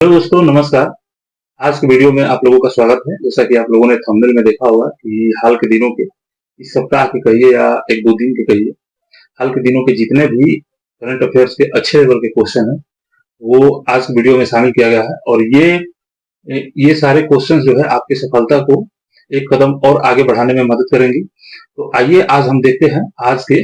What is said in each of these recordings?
Hello दोस्तों, नमस्कार। आज के वीडियो में आप लोगों का स्वागत है। जैसा कि आप लोगों ने थंबनेल में देखा होगा कि हाल के दिनों के, इस सप्ताह के कहिए या एक दो दिन के कहिए, हाल के दिनों के जितने भी करंट अफेयर्स के अच्छे लेवल के क्वेश्चन हैं वो आज के वीडियो में शामिल किया गया है। और ये सारे क्वेश्चन जो है आपकी सफलता को एक कदम और आगे बढ़ाने में मदद करेंगी। तो आइए आज हम देखते हैं आज के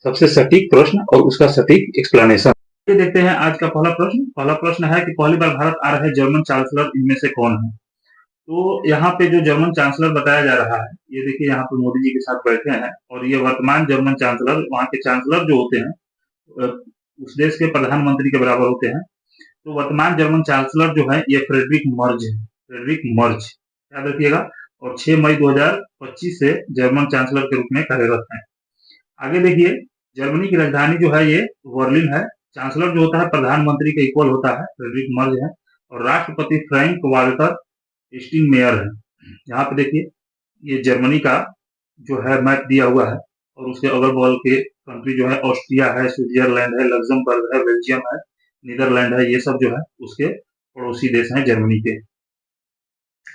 सबसे सटीक प्रश्न और उसका सटीक एक्सप्लेनेशन। ये देखते हैं आज का पहला प्रश्न है कि पहली बार भारत आ रहे जर्मन चांसलर इनमें से कौन है। तो यहाँ पे जो जर्मन चांसलर बताया जा रहा है, ये देखिए यहाँ पे मोदी जी के साथ बैठे हैं और ये वर्तमान जर्मन चांसलर, वहाँ के चांसलर जो होते हैं उस देश के प्रधानमंत्री के बराबर होते हैं। तो वर्तमान जर्मन चांसलर जो है ये फ्रेडरिक मर्ज है, फ्रेडरिक मर्ज, याद रखिएगा। और 6 मई 2025 से जर्मन चांसलर के रूप में कार्यरत है। आगे देखिए, जर्मनी की राजधानी जो है ये बर्लिन है। चांसलर जो होता है प्रधानमंत्री के इक्वल होता है, फ्रेडरिक मर्ज है। और राष्ट्रपति फ्रैंक वाल्टर स्टीनमेयर है। यहाँ पे देखिए ये जर्मनी का जो है मैप दिया हुआ है और उसके अगल बगल के कंट्री जो है ऑस्ट्रिया है, स्विट्जरलैंड है, लग्जमबर्ग है, बेल्जियम है, नीदरलैंड है, ये सब जो है उसके पड़ोसी देश हैं जर्मनी के।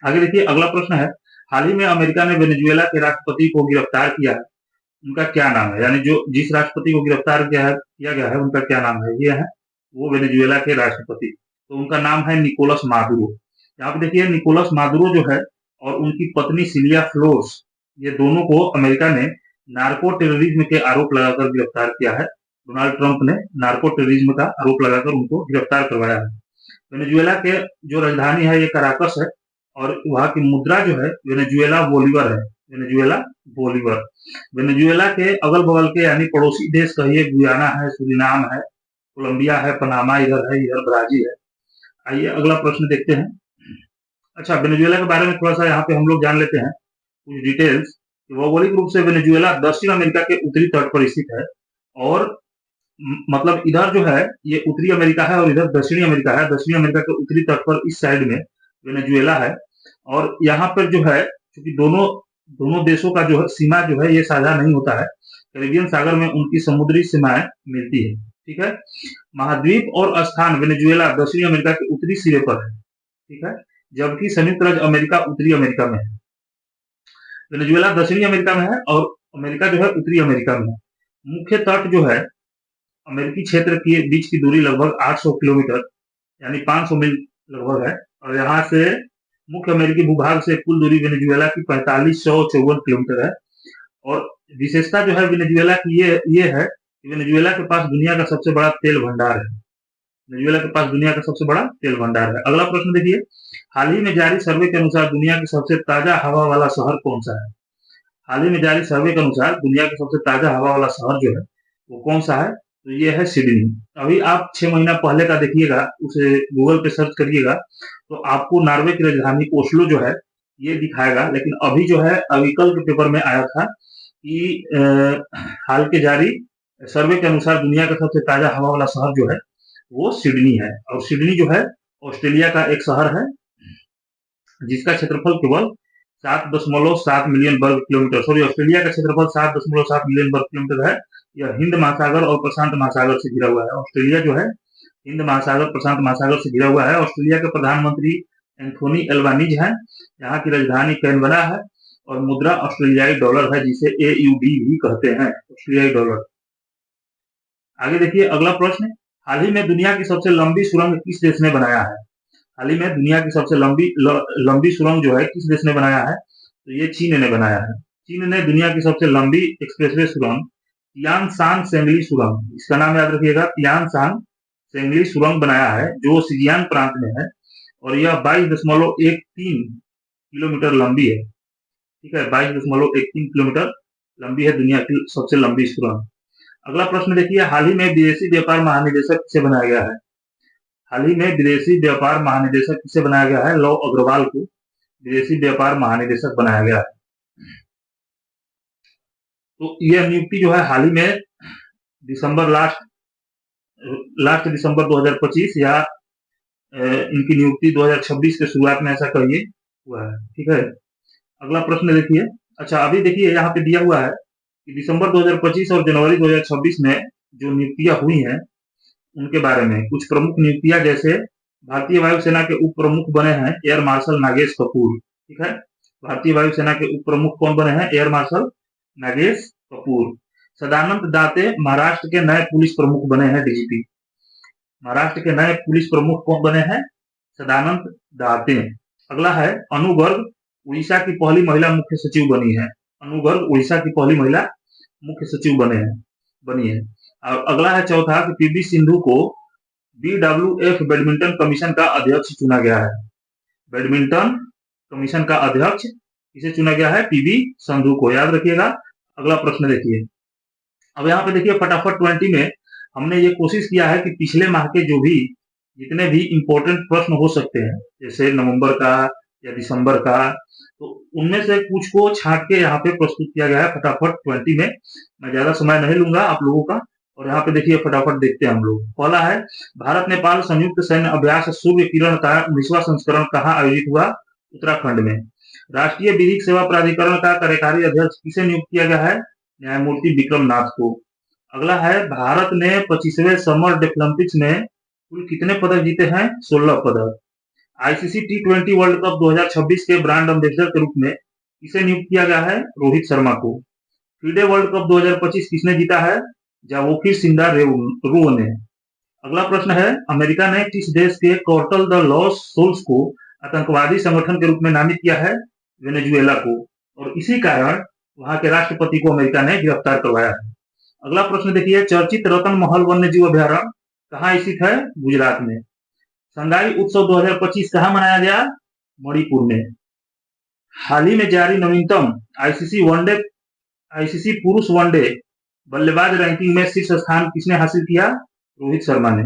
आगे देखिए अगला प्रश्न है, हाल ही में अमेरिका ने वेनेजुएला के राष्ट्रपति को गिरफ्तार किया है, उनका क्या नाम है। यानी जो जिस राष्ट्रपति को गिरफ्तार किया गया है उनका क्या नाम है। ये है वो वेनेजुएला के राष्ट्रपति, तो उनका नाम है निकोलस मादुरो। यहाँ पे देखिए निकोलस मादुरो जो है और उनकी पत्नी सिलिया फ्लोर्स, ये दोनों को अमेरिका ने नार्को टेररिज्म के आरोप लगाकर गिरफ्तार किया है। डोनाल्ड ट्रंप ने नार्को टेररिज्म का आरोप लगाकर उनको गिरफ्तार करवाया है। वेनेजुएला के जो राजधानी है ये कराकस है और वहाँ की मुद्रा जो है वेनेजुएला बोलीवर है, वेनेजुएला बोलीवर। वेनेजुएला के अगल बगल के यानी पड़ोसी देश कहिए, गुयाना है, सुरीनाम है, कोलंबिया है, पनामा इधर है, इधर ब्राजील है। आइए अगला प्रश्न देखते हैं। अच्छा, वेनेजुएला के बारे में थोड़ा सा यहाँ पे हम लोग जान लेते हैं कुछ डिटेल्स। भौगोलिक रूप से वेनेजुएला दक्षिण अमेरिका के उत्तरी तट पर स्थित है और मतलब इधर जो है ये उत्तरी अमेरिका है और इधर दक्षिणी अमेरिका है। दक्षिणी अमेरिका के उत्तरी तट पर इस साइड में वेनेजुएला है और यहाँ पर जो है क्योंकि दोनों देशों का जो है सीमा जो है ये साझा नहीं होता है, कैरिबियन सागर में उनकी समुद्री सीमाएं मिलती है। ठीक है, महाद्वीप और स्थान वेनेजुएला दक्षिणी अमेरिका के उत्तरी सिरे पर है। ठीक है, जबकि संयुक्त राज्य अमेरिका उत्तरी अमेरिका में है। वेनेजुएला दक्षिणी अमेरिका में है और अमेरिका जो है उत्तरी अमेरिका में है। मुख्य तट जो है अमेरिकी क्षेत्र के बीच की दूरी लगभग 800 किलोमीटर यानी 500 मील लगभग है और यहाँ से मुख्य अमेरिकी भूभाग से कुल दूरी वेनेजुएला की 4554 किलोमीटर है। और विशेषता जो है वेनेजुएला की ये है कि वेनेजुएला के पास दुनिया का सबसे बड़ा तेल भंडार है। वेनेजुएला के पास दुनिया का सबसे बड़ा तेल भंडार है। अगला प्रश्न देखिए, हाल ही में जारी सर्वे के अनुसार दुनिया की सबसे ताजा हवा वाला शहर कौन सा है। हाल ही में जारी सर्वे के अनुसार दुनिया का सबसे ताजा हवा वाला शहर जो है वो कौन सा है, तो ये है सिडनी। अभी आप 6 महीना पहले का देखिएगा, उसे गूगल पे सर्च करिएगा तो आपको नॉर्वे की राजधानी ओस्लो जो है ये दिखाएगा। लेकिन अभी जो है अभी कल के पेपर में आया था कि हाल के जारी सर्वे के अनुसार दुनिया का सबसे ताजा हवा वाला शहर जो है वो सिडनी है। और सिडनी जो है ऑस्ट्रेलिया का एक शहर है जिसका क्षेत्रफल केवल 7.7 मिलियन वर्ग किलोमीटर, सॉरी ऑस्ट्रेलिया का क्षेत्रफल 7.7 मिलियन वर्ग किलोमीटर है। यह हिंद महासागर और प्रशांत महासागर से घिरा हुआ है। ऑस्ट्रेलिया जो है हिंद महासागर प्रशांत महासागर से घिरा हुआ है। ऑस्ट्रेलिया के प्रधानमंत्री एंथोनी एल्बानीज हैं। यहाँ की राजधानी कैनबरा है और मुद्रा ऑस्ट्रेलियाई डॉलर है जिसे AUD भी कहते हैं, ऑस्ट्रेलियाई डॉलर। आगे देखिए अगला प्रश्न, हाल ही में दुनिया की सबसे लंबी सुरंग किस देश ने बनाया है। हाल ही में दुनिया की सबसे लंबी सुरंग जो है किस देश ने बनाया है, तो ये चीन ने बनाया है। चीन ने दुनिया की सबसे लंबी एक्सप्रेसवे सुरंग तियानशान सेंगली सुरंग, इसका नाम याद रखिएगा, तियानशान सेंगली सुरंग बनाया है जो सिजियान प्रांत में है और यह 22.13 किलोमीटर लंबी है। ठीक है, 22.13 किलोमीटर लंबी है दुनिया की सबसे लंबी सुरंग। अगला प्रश्न देखिए, हाल ही में विदेशी व्यापार महानिदेशक किसे बनाया गया है। हाल ही में विदेशी व्यापार महानिदेशक किसे बनाया गया है, लव अग्रवाल को विदेशी व्यापार महानिदेशक बनाया गया है। तो यह नियुक्ति जो है हाल ही में दिसंबर लास्ट दिसंबर 2025 या इनकी नियुक्ति 2026 के शुरुआत में ऐसा कहिए हुआ है। ठीक है, अगला प्रश्न देखिए। अच्छा, अभी देखिए यहाँ पे दिया हुआ है कि दिसंबर 2025 और जनवरी 2026 में जो नियुक्तियां हुई हैं उनके बारे में कुछ प्रमुख नियुक्तियां, जैसे भारतीय वायुसेना के उप प्रमुख बने हैं एयर मार्शल नागेश कपूर। ठीक है, भारतीय वायुसेना के उप प्रमुख कौन बने हैं? Air marshal Nagesh Kapoor. सदानंद दाते महाराष्ट्र के नए पुलिस प्रमुख बने हैं, डीजीपी। महाराष्ट्र के नए पुलिस प्रमुख कौन बने हैं? सदानंद दाते। अगला है अनु गर्ग उड़ीसा की पहली महिला मुख्य सचिव बनी है। अनु गर्ग उड़ीसा की पहली महिला मुख्य सचिव बनी है। और अगला है चौथा कि पीवी सिंधु को BWF बैडमिंटन कमीशन का अध्यक्ष चुना गया है। बैडमिंटन कमीशन का अध्यक्ष किसे चुना गया है? पीवी सिंधु को, याद रखिएगा। अगला प्रश्न देखिए, अब यहाँ पे देखिए फटाफट 20 में हमने ये कोशिश किया है कि पिछले माह के जो भी जितने भी इंपॉर्टेंट प्रश्न हो सकते हैं, जैसे नवंबर का या दिसंबर का, तो उनमें से कुछ को छांट के यहाँ पे प्रस्तुत किया गया है फटाफट 20 में। मैं ज्यादा समय नहीं लूंगा आप लोगों का, और यहाँ पे देखिए फटाफट देखते हैं हम लोग। पहला है भारत नेपाल संयुक्त सैन्य अभ्यास सूर्य किरण का 19वां संस्करण कहाँ आयोजित हुआ? उत्तराखंड में। राष्ट्रीय विधिक सेवा प्राधिकरण का कार्यकारी अध्यक्ष किसे नियुक्त किया गया है? न्यायमूर्ति विक्रम नाथ को। अगला है भारत ने 25वें समर डेफलिम्पिक्स में कुल कितने पदक जीते हैं? 16 पदक। आईसीसी T20 वर्ल्ड कप 2026 के ब्रांड एम्बेसडर के रूप में किसे नियुक्त किया गया है? रोहित शर्मा को। फीडे वर्ल्ड कप 2025 किसने जीता है? जावोखिर सिंधा रुओ ने। अगला प्रश्न है अमेरिका ने किस देश के कॉर्टल द लॉस सोल्स को आतंकवादी संगठन के रूप में नामित किया है? वेनेजुएला को, और इसी कारण वहां के राष्ट्रपति को अमेरिका ने गिरफ्तार करवाया है। अगला प्रश्न देखिए, चर्चित रतन महल वन्य जीव अभ्यारण्य कहाँ स्थित है? गुजरात में। संगाई उत्सव 2025 कहाँ मनाया गया? मणिपुर में। हाल ही में जारी नवीनतम आईसीसी पुरुष वनडे बल्लेबाज रैंकिंग में शीर्ष स्थान किसने हासिल किया? रोहित शर्मा ने।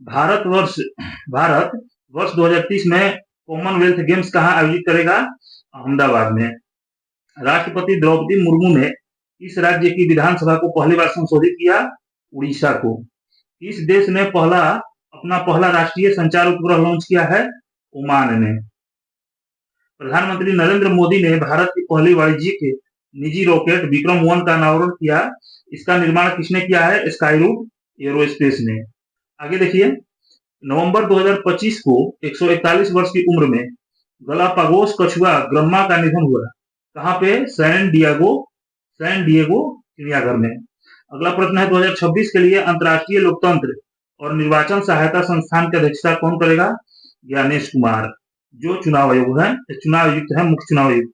भारत वर्ष 2030 में कॉमनवेल्थ गेम्स कहाँ आयोजित करेगा? अहमदाबाद में। राष्ट्रपति द्रौपदी मुर्मू ने इस राज्य की विधानसभा को पहली बार संशोधित किया? उड़ीसा को। इस देश ने अपना पहला राष्ट्रीय संचार उपग्रह लॉन्च किया है? ओमान ने। प्रधानमंत्री नरेंद्र मोदी ने भारत की पहली वाणिज्यिक निजी रॉकेट विक्रम-1 का अनावरण किया। इसका निर्माण किसने किया है? स्काईरूट एरोस्पेस ने। आगे देखिए, नवंबर 2025 को 141 वर्ष की उम्र में गलापागोस कछुआ ग्रम्मा का निधन हुआ। कहाँ पे? सैन डिएगो चिड़ियाघर में। अगला प्रश्न है 2026 के लिए अंतर्राष्ट्रीय लोकतंत्र और निर्वाचन सहायता संस्थान की अध्यक्षता कौन करेगा? ज्ञानेश कुमार, जो चुनाव आयुक्त है, मुख्य चुनाव आयुक्त।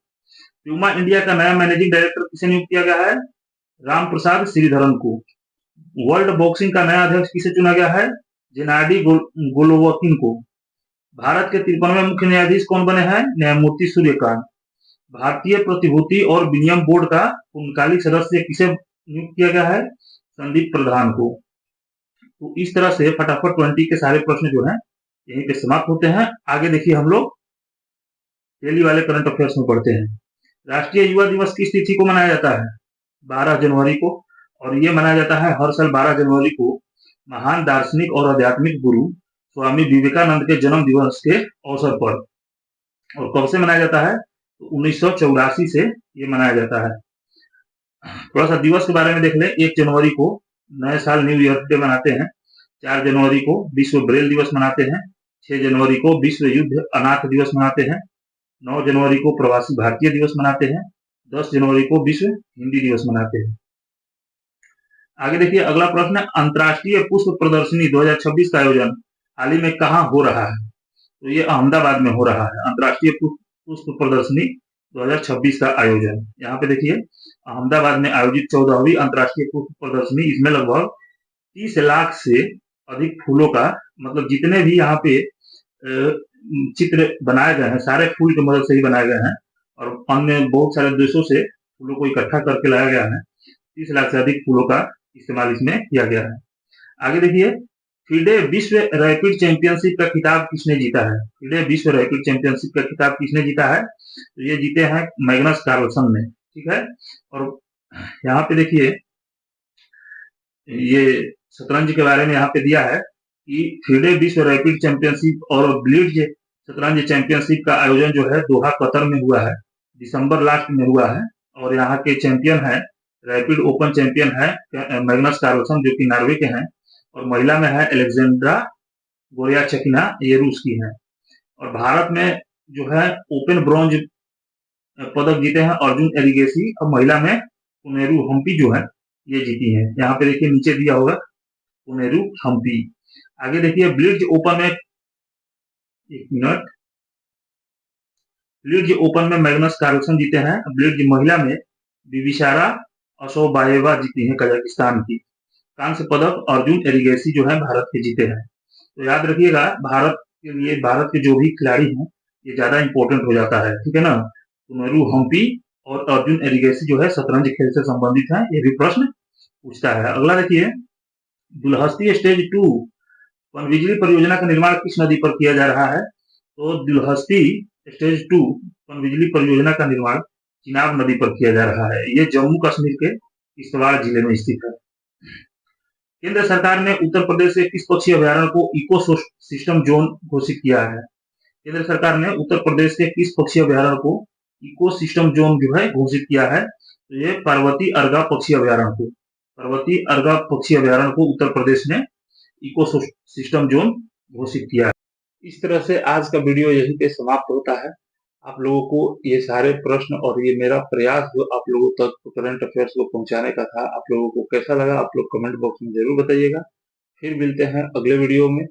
प्यूमा इंडिया का नया मैनेजिंग डायरेक्टर किसे नियुक्त किया गया है? राम प्रसाद श्रीधरन को। वर्ल्ड बॉक्सिंग का नया अध्यक्ष किसे चुना गया है? जेनाडी गोलोवकिन को। भारत के 53वें मुख्य न्यायाधीश कौन बने हैं? न्यायमूर्ति सूर्यकांत। भारतीय प्रतिभूति और विनिमय बोर्ड का पूर्णकालिक सदस्य किसे नियुक्त किया गया है? संदीप प्रधान को। तो इस तरह से फटाफट 20 के सारे प्रश्न जो हैं यहीं पे समाप्त होते हैं। आगे देखिए हम लोग डेली वाले करंट अफेयर्स में पढ़ते हैं। राष्ट्रीय युवा दिवस किस तिथि को मनाया जाता है? 12 जनवरी को, और ये मनाया जाता है हर साल 12 जनवरी को महान दार्शनिक और आध्यात्मिक गुरु स्वामी विवेकानंद के जन्म दिवस के अवसर पर। और कब से मनाया जाता है? तो 1984 से ये मनाया जाता है। थोड़ा सा दिवस के बारे में देख लें। 1 जनवरी को नए साल न्यू ईयर डे मनाते हैं। 4 जनवरी को विश्व ब्रेल दिवस मनाते हैं। 6 जनवरी को विश्व युद्ध अनाथ दिवस मनाते हैं। 9 जनवरी को प्रवासी भारतीय दिवस मनाते हैं। 10 जनवरी को विश्व हिंदी दिवस मनाते हैं। आगे देखिए अगला प्रश्न, अंतर्राष्ट्रीय पुष्प प्रदर्शनी 2026 का आयोजन हाल ही में कहाँ हो रहा है? तो ये अहमदाबाद में हो रहा है। अंतर्राष्ट्रीय पुष्प प्रदर्शनी 2026 का आयोजन यहाँ पे देखिए अहमदाबाद में आयोजित 14वीं अंतर्राष्ट्रीय पुष्प प्रदर्शनी। इसमें लगभग 30 लाख से अधिक फूलों का, मतलब जितने भी यहाँ पे चित्र बनाए गए हैं सारे फूल की मदद से ही बनाए गए हैं, और अन्य बहुत सारे देशों से फूलों को इकट्ठा करके लाया गया है। 30 लाख से अधिक फूलों का इस्तेमाल इसमें किया गया है। आगे देखिए, फीडे विश्व रैपिड चैंपियनशिप का खिताब किसने जीता है? फीडे विश्व रैपिड चैंपियनशिप का खिताब किसने जीता है? तो ये जीते हैं मैग्नस कार्लसन ने। ठीक है, और यहाँ पे देखिए ये शतरंज के बारे में यहाँ पे दिया है कि फीडे विश्व रैपिड चैंपियनशिप और ब्लिट्ज शतरंज चैंपियनशिप का आयोजन जो है दोहा कतर में हुआ है, दिसंबर लास्ट में हुआ है। और यहाँ के चैंपियन है, रैपिड ओपन चैंपियन है मैग्नस कार्लसन जो कि नॉर्वे के हैं, और महिला में है एलेक्जेंड्रा गोरिया चकिना ये रूस की है। और भारत में जो है ओपन ब्रॉन्ज पदक जीते हैं अर्जुन एरिगेसी, और महिला में पुनेरू हम्पी जो है ये जीती है। यहाँ पे देखिए नीचे दिया होगा पुनेरू हम्पी। आगे देखिए ब्लिट्ज ओपन में, एक मिनट, ब्लिट्ज ओपन में मैग्नस कार्लसन जीते हैं। ब्लिट्ज महिला में बिबिसारा असोबाएवा जीती हैं कजाकिस्तान की। कांस्य पदक अर्जुन एरिगेसी जो है भारत के जीते हैं। तो याद रखिएगा भारत के लिए, भारत के जो भी खिलाड़ी हैं ये ज्यादा इंपॉर्टेंट हो जाता है, ठीक है ना। पुनेरू हम्पी और अर्जुन एरिगेसी जो है शतरंज खेल से संबंधित है, ये भी प्रश्न पूछता है। अगला देखिए, दुलहस्ती स्टेज 2 पनबिजली परियोजना का निर्माण किस नदी पर किया जा रहा है? तो दुलहस्ती स्टेज 2 पनबिजली परियोजना का निर्माण चिनाब नदी पर किया जा रहा है। ये जम्मू कश्मीर के किश्तवाड़ जिले में स्थित है। केंद्र सरकार ने उत्तर प्रदेश के किस पक्षी अभ्यारण्य को इको सिस्टम जोन घोषित किया है? केंद्र सरकार ने उत्तर प्रदेश के किस पक्षी अभ्यारण्य को इको सिस्टम जोन जो है घोषित किया है? तो ये पार्वती अर्गा पक्षी अभ्यारण्य को, पार्वती अर्गा पक्षी अभ्यारण्य को उत्तर प्रदेश ने इको सिस्टम जोन घोषित किया है। इस तरह से आज का वीडियो यहीं पे समाप्त होता है। आप लोगों को ये सारे प्रश्न और ये मेरा प्रयास जो आप लोगों तक करंट अफेयर्स को पहुंचाने का था, आप लोगों को कैसा लगा आप लोग कमेंट बॉक्स में जरूर बताइएगा। फिर मिलते हैं अगले वीडियो में।